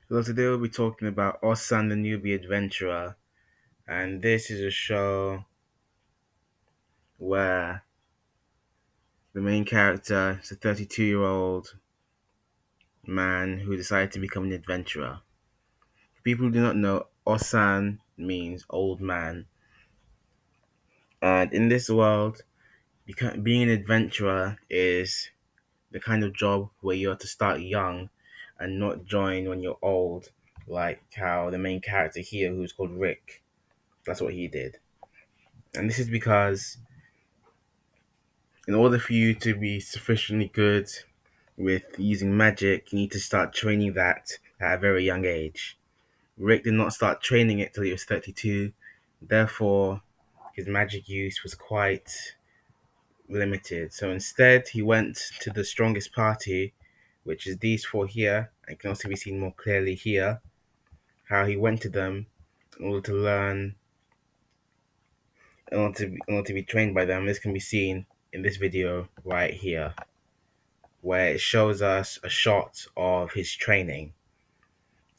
So today we'll be talking about Ossan the Newbie Adventurer, and this is a show where the main character is a 32-year-old man who decided to become an adventurer. For people who do not know, Ossan means old man, and in this world, being an adventurer is the kind of job where you have to start young and not join when you're old, like how the main character here, who's called Rick, that's what he did. And this is because in order for you to be sufficiently good with using magic, you need to start training that at a very young age. Rick did not start training it till he was 32, therefore, his magic use was quite limited. So instead, he went to the strongest party, which is these four here, and can also be seen more clearly here. How he went to them in order to learn, in order to be trained by them. This can be seen in this video right here, where it shows us a shot of his training.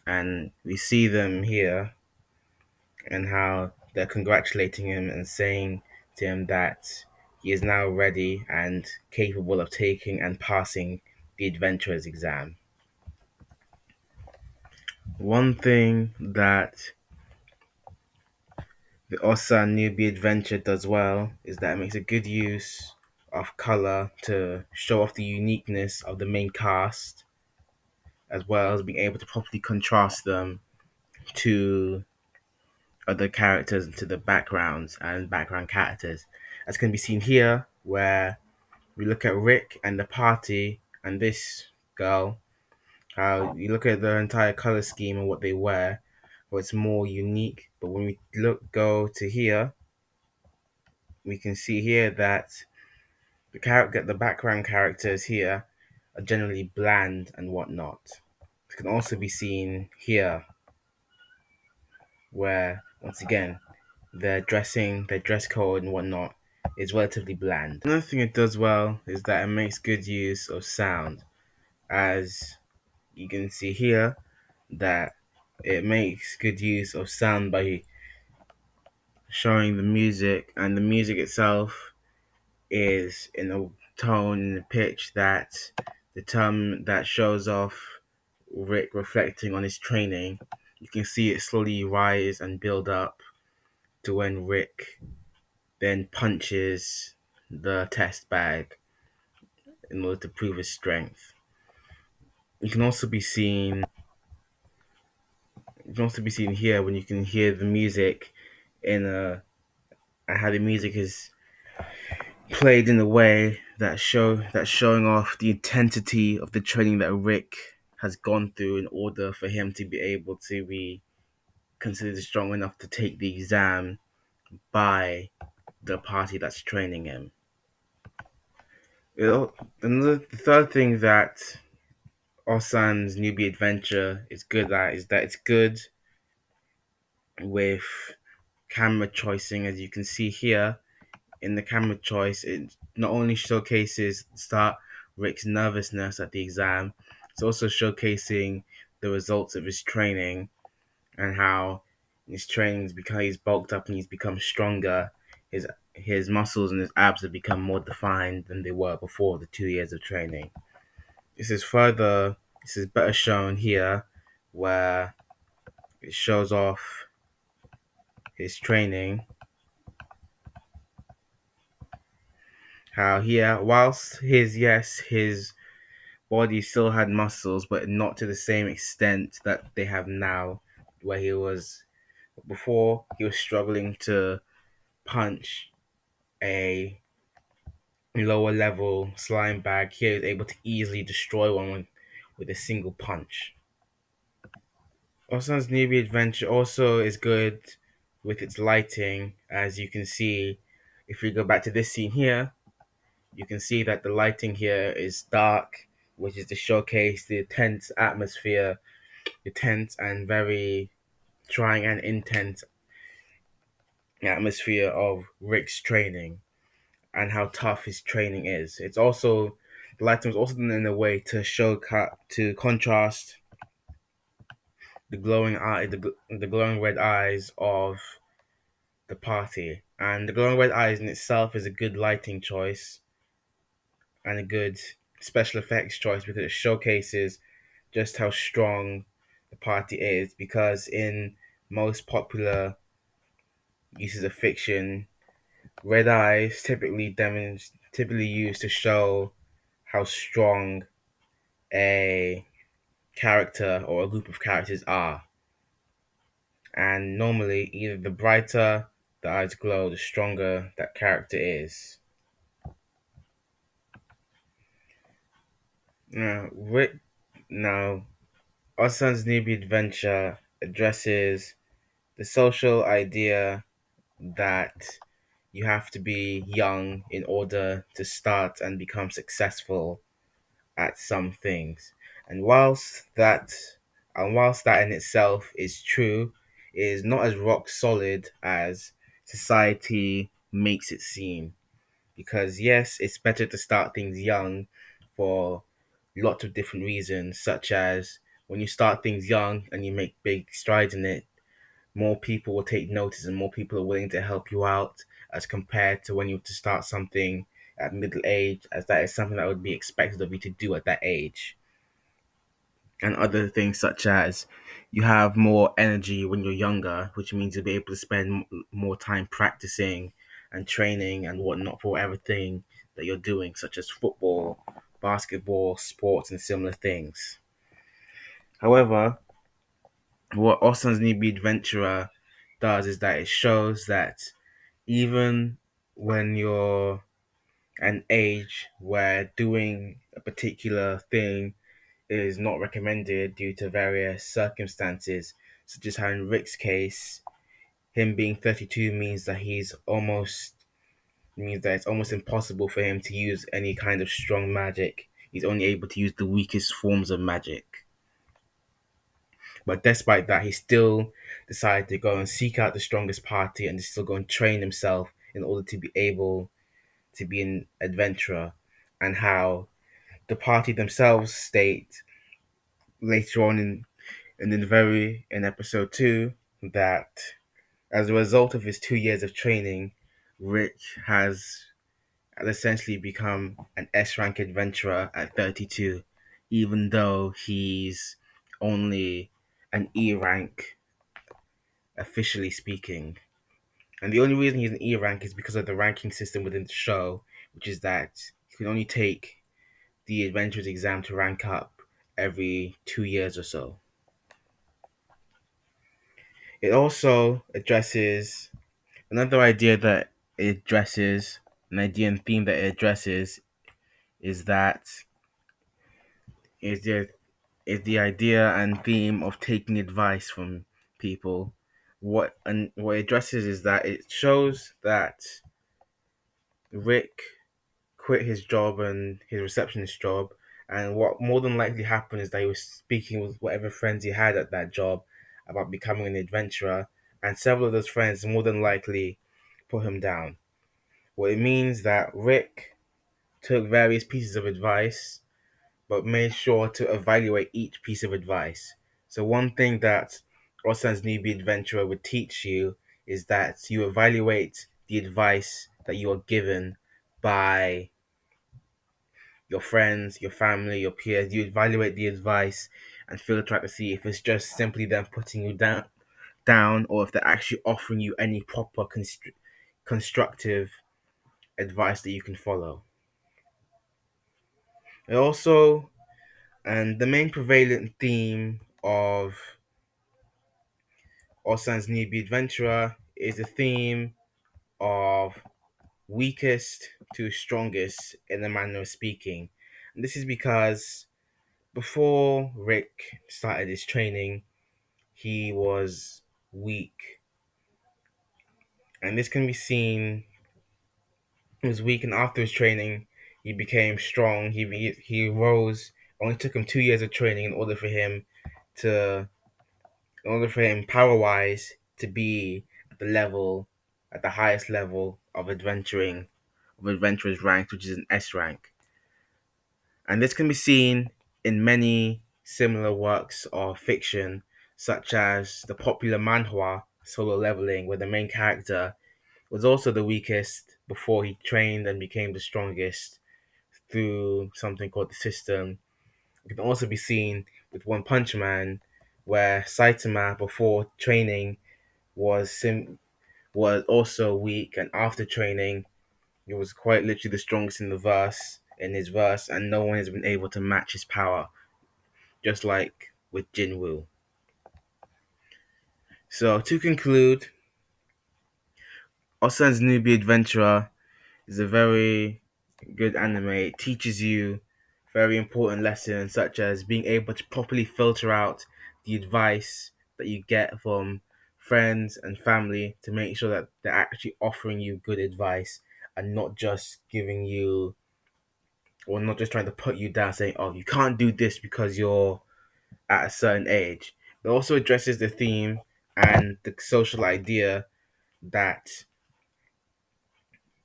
And we see them here and how they're congratulating him and saying to him that he is now ready and capable of taking and passing the adventurer's exam. One thing that the Ossan Newbie Adventure does well is that it makes a good use of color to show off the uniqueness of the main cast, as well as being able to properly contrast them to other characters, to the backgrounds and background characters. As can be seen here, where we look at Rick and the party and this girl, how you look at their entire color scheme and what they wear, well, it's more unique. But when we go to here, we can see here that the background characters here are generally bland and whatnot. It can also be seen here, where once again their dress code and whatnot is relatively bland. Another thing it does well is that it makes good use of sound, as you can see here that it makes good use of sound by showing the music, and the music itself is in a tone and a pitch that shows off Rick reflecting on his training. You can see it slowly rise and build up to when Rick then punches the test bag in order to prove his strength. You can also be seen here when you can hear the music in a and how the music is played in a way that's showing off the intensity of the training that Rick has gone through in order for him to be able to be considered strong enough to take the exam by the party that's training him. The third thing that Ossan's Newbie Adventure is good at is that it's good with camera choicing. As you can see here in the camera choice, it not only showcases start Rick's nervousness at the exam, it's also showcasing the results of his training and how his training's because he's bulked up and he's become stronger. His muscles and his abs have become more defined than they were before the 2 years of training. This is better shown here, where it shows off his training. How here, whilst his body still had muscles, but not to the same extent that they have now, where he was before he was struggling to punch a lower level slime bag. Here he was able to easily destroy one with a single punch. Osan's Newbie Adventure also is good with its lighting, as you can see. If we go back to this scene here, you can see that the lighting here is dark, which is to showcase the tense atmosphere, the tense and very trying and intense atmosphere of Rick's training and how tough his training is. The lighting was also done in a way to to contrast the glowing red eyes of the party. And the glowing red eyes in itself is a good lighting choice and a good special effects choice because it showcases just how strong the party is. Because in most popular uses of fiction, red eyes typically used to show how strong a character or a group of characters are. And normally, either the brighter the eyes glow, the stronger that character is. Now, now Ossan's Newbie adventure addresses the social idea that you have to be young in order to start and become successful at some things. And whilst that in itself is true, it is not as rock solid as society makes it seem. Because yes, it's better to start things young for lots of different reasons, such as when you start things young and you make big strides in it, more people will take notice and more people are willing to help you out as compared to when you have to start something at middle age, as that is something that would be expected of you to do at that age. And other things such as you have more energy when you're younger, which means you'll be able to spend more time practicing and training and whatnot for whatever thing that you're doing, such as football, basketball, sports, and similar things. However, what Austin's Newbie Adventurer does is that it shows that even when you're an age where doing a particular thing is not recommended due to various circumstances, such as how in Rick's case, him being 32 means that it's almost impossible for him to use any kind of strong magic. He's only able to use the weakest forms of magic. But despite that, he still decided to go and seek out the strongest party and to still go and train himself in order to be able to be an adventurer. And how the party themselves state later on in episode 2 that as a result of his 2 years of training, Rich has essentially become an S rank adventurer at 32, even though he's only an E rank, officially speaking. And the only reason he's an E rank is because of the ranking system within the show, which is that you can only take the adventurers exam to rank up every 2 years or so. It also addresses another idea that it addresses, an idea and theme that it addresses is that is the is the idea and theme of taking advice from people. What it addresses is that it shows that Rick quit his job and his receptionist job, and what more than likely happened is that he was speaking with whatever friends he had at that job about becoming an adventurer, and several of those friends more than likely put him down. What it means that Rick took various pieces of advice but made sure to evaluate each piece of advice. So one thing that Ossan's Newbie Adventurer would teach you is that you evaluate the advice that you are given by your friends, your family, your peers. You evaluate the advice and filter out to see if it's just simply them putting you down, or if they're actually offering you any proper constructive advice that you can follow. It also, and the main prevalent theme of Ossan's Newbie Adventurer is the theme of weakest to strongest in the manner of speaking. And this is because before Rick started his training, he was weak. And this can be seen, he was weak, and after his training, he became strong. He rose. It only took him 2 years of training to in order for him power wise to be at the highest level of adventurers ranked, which is an S rank. And this can be seen in many similar works of fiction, such as the popular manhwa Solo Leveling, where the main character was also the weakest before he trained and became the strongest through something called the system. It can also be seen with One Punch Man, where Saitama before training was also weak, and after training, he was quite literally the strongest in his verse, and no one has been able to match his power, just like with Jinwoo. So to conclude, Ossan's Newbie Adventurer is a very good anime. It teaches you very important lessons such as being able to properly filter out the advice that you get from friends and family to make sure that they're actually offering you good advice and not just giving you or not just trying to put you down saying, oh, you can't do this because you're at a certain age. It also addresses the theme and the social idea that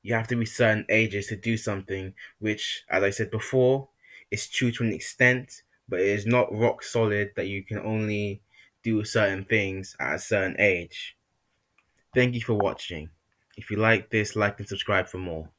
you have to be certain ages to do something, which, as I said before, is true to an extent, but it is not rock solid that you can only do certain things at a certain age. Thank you for watching. If you like this, like and subscribe for more.